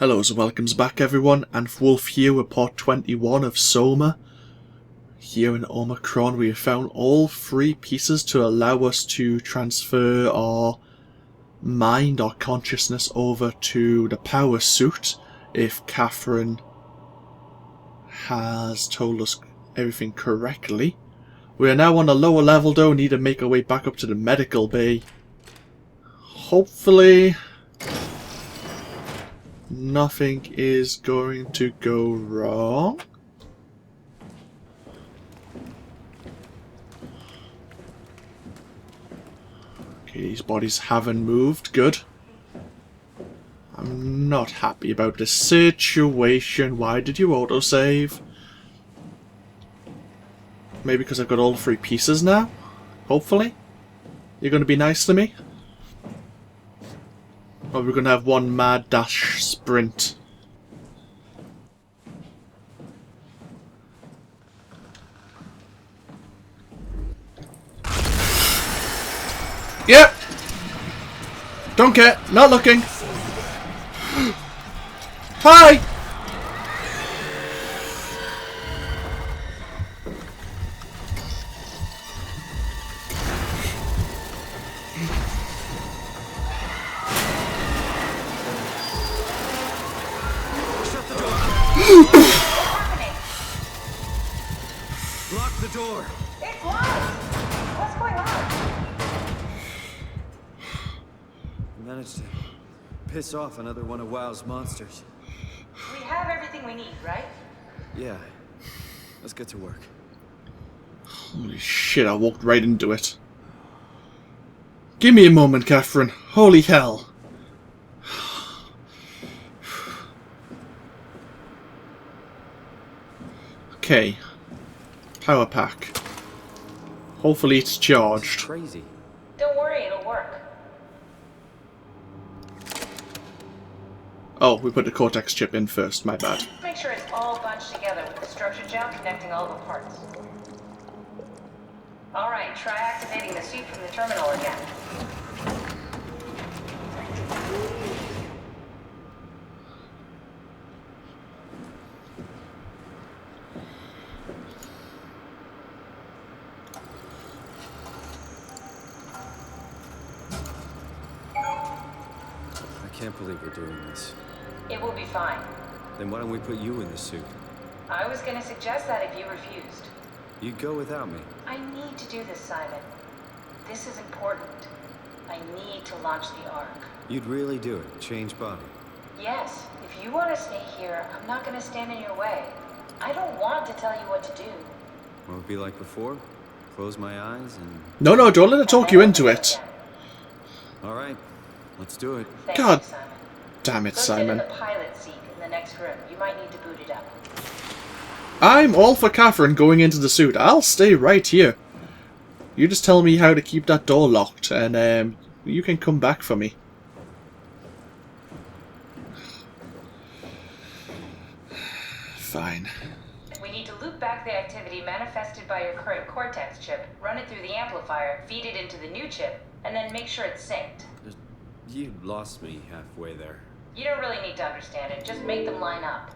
Hello and welcomes back everyone, AnthWolf here with part 21 of SOMA. Here in Omicron we have found all 3 pieces to allow us to transfer our mind, our consciousness over to the power suit if Catherine has told us everything correctly. We are now on a lower level though, need to make our way back up to the medical bay. Hopefully nothing is going to go wrong. Okay, these bodies haven't moved. Good. I'm not happy about this situation. Why did you autosave? Maybe because I've got all 3 pieces now? Hopefully? You're going to be nice to me? Or we're going to have one mad dash sprint. Yep! Don't care. Not looking. Hi! Lock the door. It's locked. What's going on? I managed to piss off another one of WoW's monsters. We have everything we need, right? Yeah. Let's get to work. Holy shit, I walked right into it. Give me a moment, Catherine. Holy hell. Okay. Power pack. Hopefully it's charged. Crazy. Don't worry, it'll work. Oh, we put the Cortex chip in first, my bad. Make sure it's all bunched together with the structure gel connecting all the parts. Alright, try activating the suit from the terminal again. I can't believe we're doing this. It will be fine. Then why don't we put you in the suit? I was gonna suggest that if you refused. You'd go without me. I need to do this, Simon. This is important. I need to launch the Ark. You'd really do it. Change body. Yes, if you want to stay here, I'm not gonna stand in your way. I don't want to tell you what to do. What would it be like before? Close my eyes and... No, don't let it talk you into it. Alright. Let's do it. Thank God you, Simon. damn it, Go sit Simon. in the pilot seat in the next room. You might need to boot it up. I'm all for Catherine going into the suit. I'll stay right here. You just tell me how to keep that door locked, and you can come back for me. Fine. We need to loop back the activity manifested by your current Cortex chip, run it through the amplifier, feed it into the new chip, and then make sure it's synced. You lost me halfway there. You don't really need to understand it, just make them line up.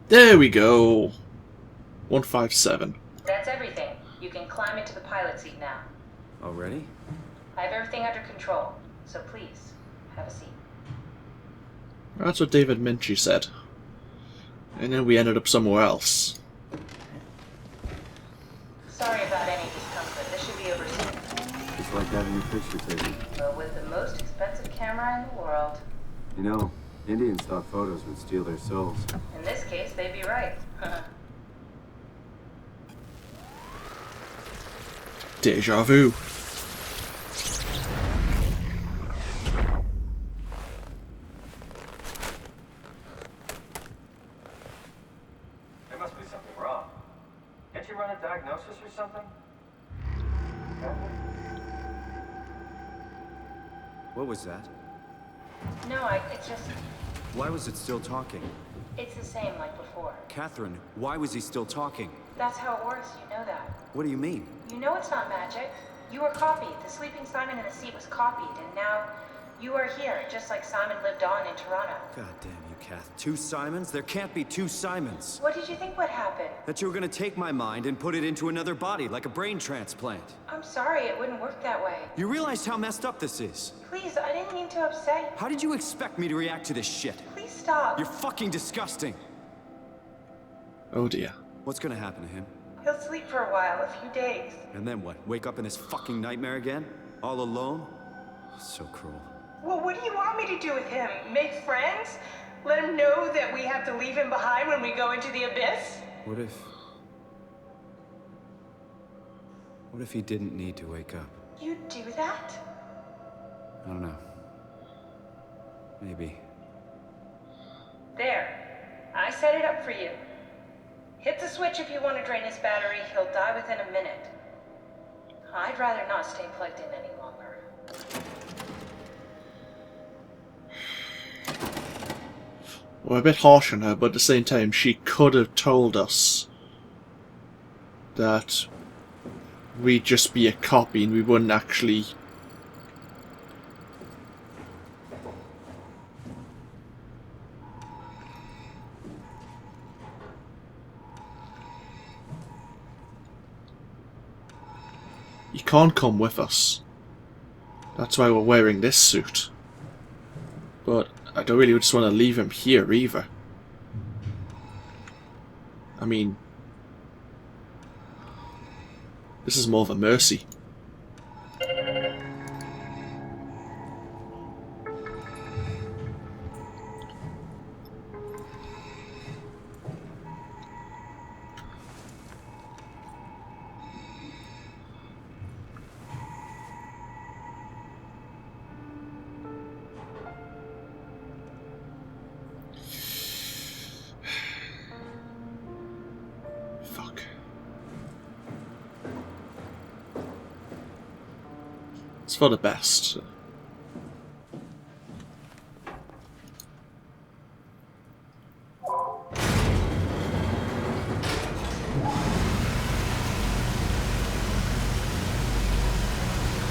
There we go. 157. That's everything. You can climb into the pilot seat now. Already? I have everything under control, so please, have a seat. That's what David Minchie said. And then we ended up somewhere else. Sorry about any discomfort. This should be over soon. Just like that in your picture taking. But with the most expensive camera in the world. You know, Indians thought photos would steal their souls. In this case, they'd be right. Deja vu. There must be something wrong. Can't you run a diagnosis or something? What was that? No, it's just... Why was it still talking? It's the same like before. Catherine, why was he still talking? That's how it works, you know that. What do you mean? You know it's not magic. You were copied. The sleeping Simon in the seat was copied, and now you are here, just like Simon lived on in Toronto. God damn you, Kath. 2 Simons? There can't be 2 Simons. What did you think would happen? That you were gonna take my mind and put it into another body, like a brain transplant. I'm sorry, it wouldn't work that way. You realize how messed up this is? Please, I didn't mean to upset you. How did you expect me to react to this shit? Please stop. You're fucking disgusting. Oh dear. What's gonna happen to him? He'll sleep for a while, a few days. And then what? Wake up in this fucking nightmare again? All alone? So cruel. Well, what do you want me to do with him? Make friends? Let him know that we have to leave him behind when we go into the abyss? What if he didn't need to wake up? You'd do that? I don't know. Maybe. There. I set it up for you. Hit the switch if you want to drain his battery. He'll die within a minute. I'd rather not stay plugged in any longer. We're a bit harsh on her, but at the same time, she could have told us that we'd just be a copy and we wouldn't actually... You can't come with us. That's why we're wearing this suit. But I don't really just want to leave him here either. I mean, this is more of a mercy. Fuck. It's for the best.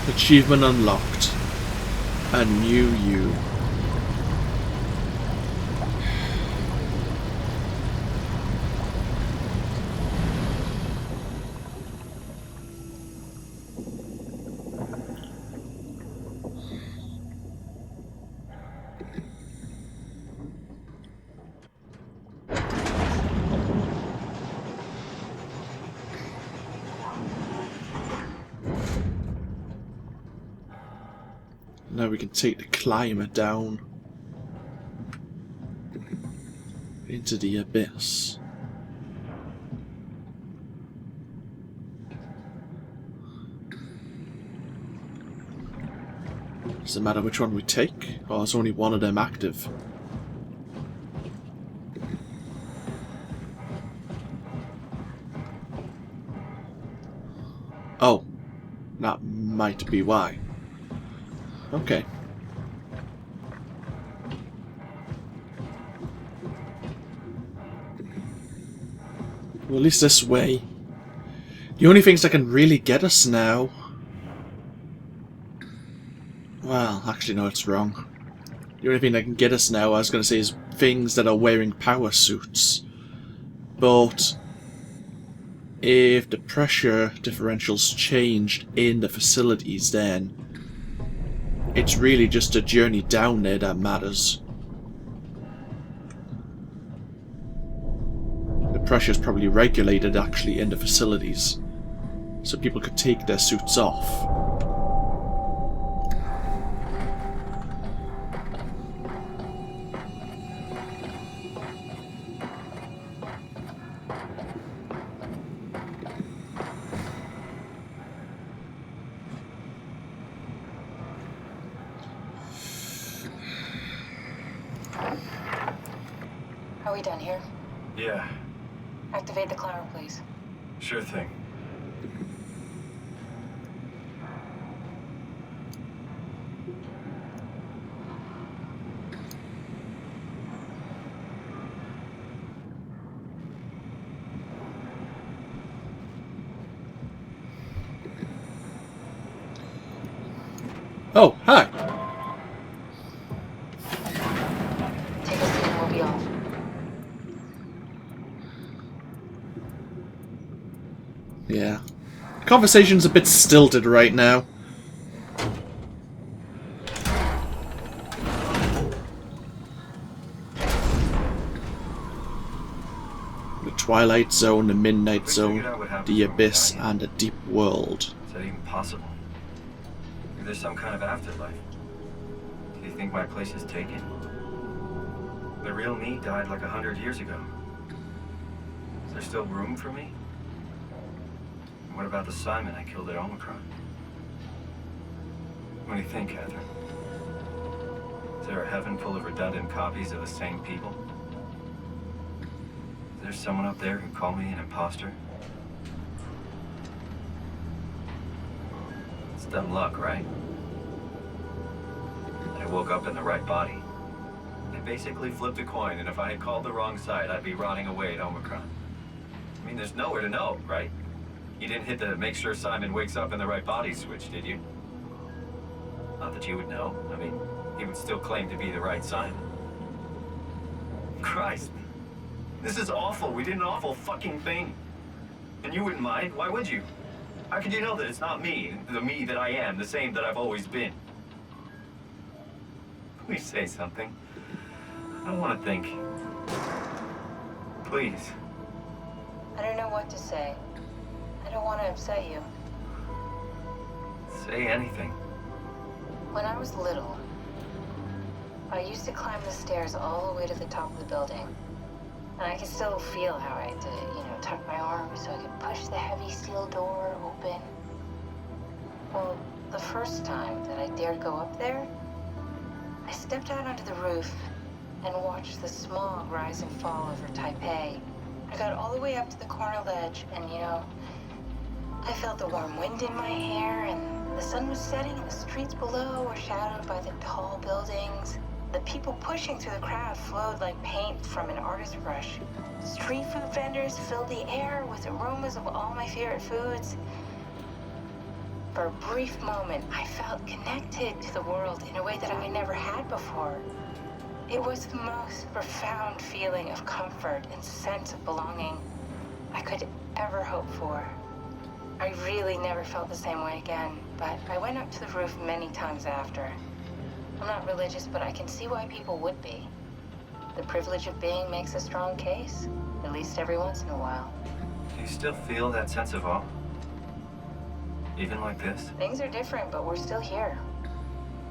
Achievement unlocked. A new you. Now we can take the climber down into the abyss. Does it matter which one we take, or is only one of them active? Oh, that might be why. Okay. Well, at least this way. The only things that can really get us now... Well, actually no, it's wrong. The only thing that can get us now, I was going to say, is things that are wearing power suits. But... if the pressure differentials changed in the facilities, then it's really just a journey down there that matters. The pressure's probably regulated actually in the facilities. so people could take their suits off. Are we done here? Yeah, Activate the climber, please. sure thing. Oh, hi! Take a seat and we'll be off. Yeah. The conversation's a bit stilted right now. The Twilight Zone, the Midnight Zone, the Abyss, and a Deep World. Is that even possible? If there's some kind of afterlife, do you think my place is taken? The real me died like 100 years ago. Is there still room for me? And what about the Simon I killed at Omicron? What do you think, Catherine? Is there a heaven full of redundant copies of the same people? Is there someone up there who called me an imposter? It's dumb luck, right? I woke up in the right body. I basically flipped a coin, and if I had called the wrong side, I'd be rotting away at Omicron. I mean, there's nowhere to know, right? You didn't hit the make sure Simon wakes up in the right body switch, did you? Not that you would know. I mean, he would still claim to be the right Simon. Christ. This is awful. We did an awful fucking thing. And you wouldn't mind? Why would you? How could you know that it's not me, the me that I am, the same that I've always been? Please say something. I don't want to think. Please. I don't know what to say. I don't want to upset you. Say anything. When I was little, I used to climb the stairs all the way to the top of the building. And I can still feel how I had to, tuck my arms so I could push the heavy steel door open. Well, the first time that I dared go up there, I stepped out onto the roof and watched the smog rise and fall over Taipei. I got all the way up to the corner ledge and, I felt the warm wind in my hair and the sun was setting and the streets below were shadowed by the tall buildings. The people pushing through the crowd flowed like paint from an artist's brush. Street food vendors filled the air with aromas of all my favorite foods. For a brief moment, I felt connected to the world in a way that I never had before. It was the most profound feeling of comfort and sense of belonging I could ever hope for. I really never felt the same way again, but I went up to the roof many times after. I'm not religious, but I can see why people would be. The privilege of being makes a strong case, at least every once in a while. Do you still feel that sense of awe? Even like this? Things are different, but we're still here.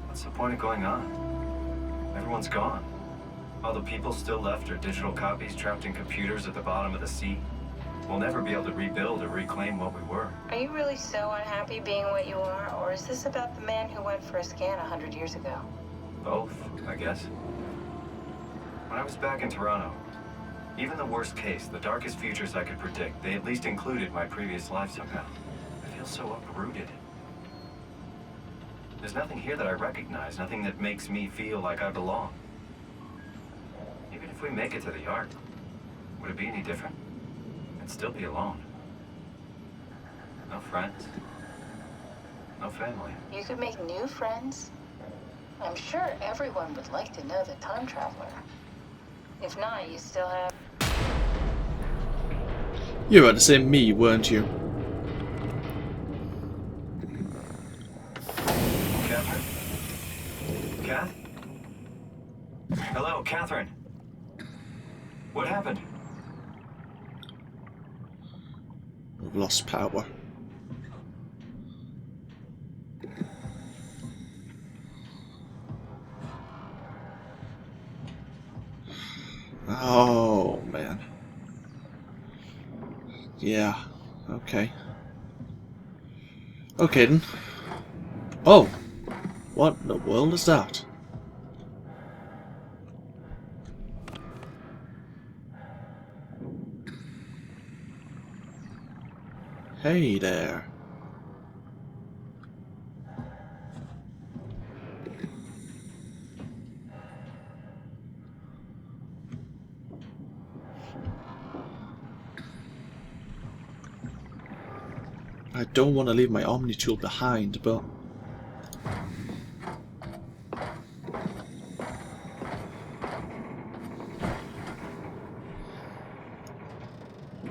What's the point of going on? Everyone's gone. All the people still left are digital copies trapped in computers at the bottom of the sea. We'll never be able to rebuild or reclaim what we were. Are you really so unhappy being what you are, or is this about the man who went for a scan 100 years ago? Both, I guess. When I was back in Toronto, even the worst case, the darkest futures I could predict, they at least included my previous life somehow. I feel so uprooted. There's nothing here that I recognize, nothing that makes me feel like I belong. Even if we make it to the Ark, would it be any different? I'd still be alone. No friends. No family. You could make new friends. I'm sure everyone would like to know the time traveler. If not, you still have... You were about to say me, weren't you? Catherine? Kath? Hello, Catherine. What happened? We've lost power. Okay. Okay then. Oh! What in the world is that? Hey there. I don't want to leave my Omni tool behind, but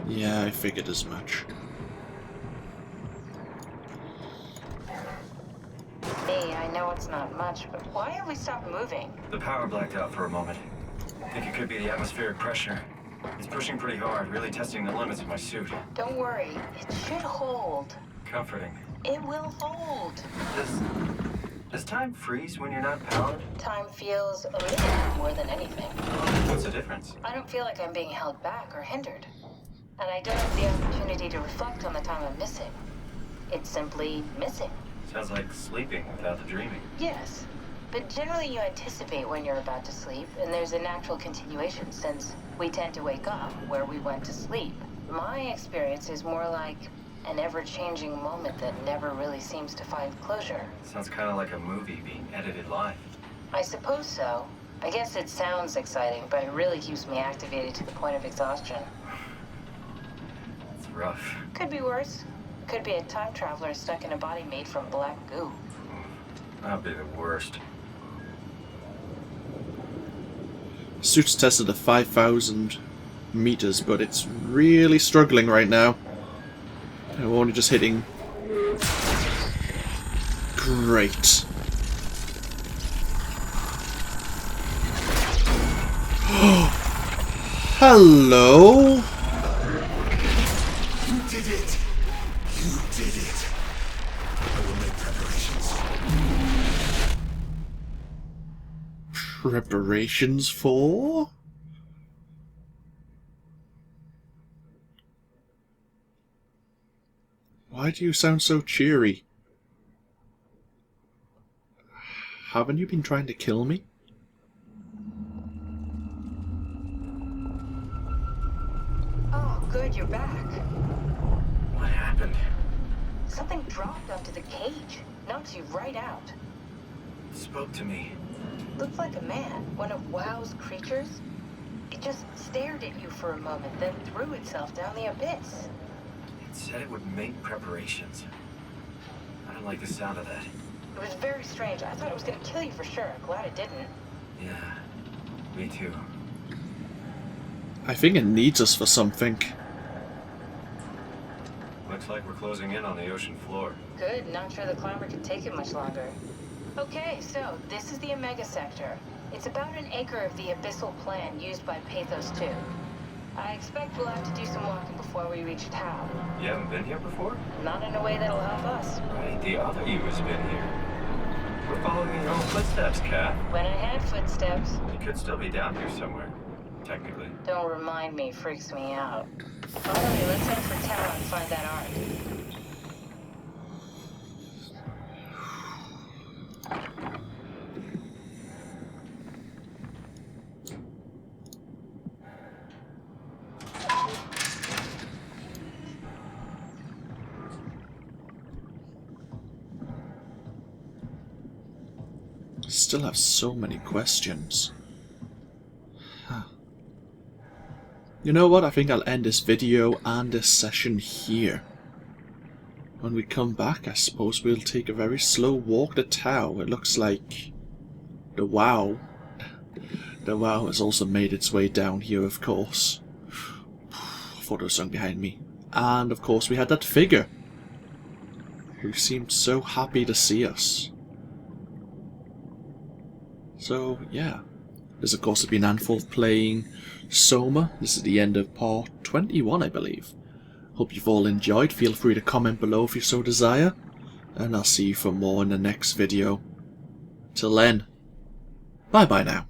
yeah, I figured as much. Hey, I know it's not much, but why have we stopped moving? The power blacked out for a moment. I think it could be the atmospheric pressure. It's pushing pretty hard, really testing the limits of my suit. Don't worry, it should hold. Comforting. It will hold. Does time freeze when you're not powered? Time feels a minute more than anything. What's the difference? I don't feel like I'm being held back or hindered. And I don't have the opportunity to reflect on the time I'm missing. It's simply missing. Sounds like sleeping without the dreaming. Yes, but generally you anticipate when you're about to sleep, and there's a natural continuation since we tend to wake up where we went to sleep. My experience is more like an ever-changing moment that never really seems to find closure. Sounds kind of like a movie being edited live. I suppose so. I guess it sounds exciting, but it really keeps me activated to the point of exhaustion. It's rough. Could be worse. Could be a time traveler stuck in a body made from black goo. That'd be the worst. Suit's tested at 5,000 meters, but it's really struggling right now. And we're only just hitting. Great. Hello? You did it! You did it! I will make preparations. Preparations for? Why do you sound so cheery? Haven't you been trying to kill me? Oh, good, you're back. What happened? Something dropped onto the cage. Knocks you right out. It spoke to me. Looked like a man, one of WoW's creatures. It just stared at you for a moment, then threw itself down the abyss. It said it would make preparations. I don't like the sound of that. It was very strange. I thought it was gonna kill you for sure. Glad it didn't. Yeah, me too. I think it needs us for something. Looks like we're closing in on the ocean floor. Good, not sure the climber could take it much longer. Okay, so this is the Omega Sector. It's about an acre of the abyssal plan used by Pathos 2. I expect we'll have to do some walking before we reach Tau. You haven't been here before? Not in a way that'll help us. Right, the other you has been here. We're following your own footsteps, Kat. When I had footsteps, You could still be down here somewhere, technically. don't remind me, freaks me out. Alright, let's head for Tau and find that art. Still have so many questions. You know what? I think I'll end this video and this session here. When we come back, I suppose we'll take a very slow walk to Tau. It looks like the WoW has also made its way down here, of course. Photo song behind me. And of course we had that figure who seemed so happy to see us. So, yeah. This, of course, has been AnthWolf playing SOMA. This is the end of part 21, I believe. Hope you've all enjoyed. Feel free to comment below if you so desire. And I'll see you for more in the next video. Till then, bye-bye now.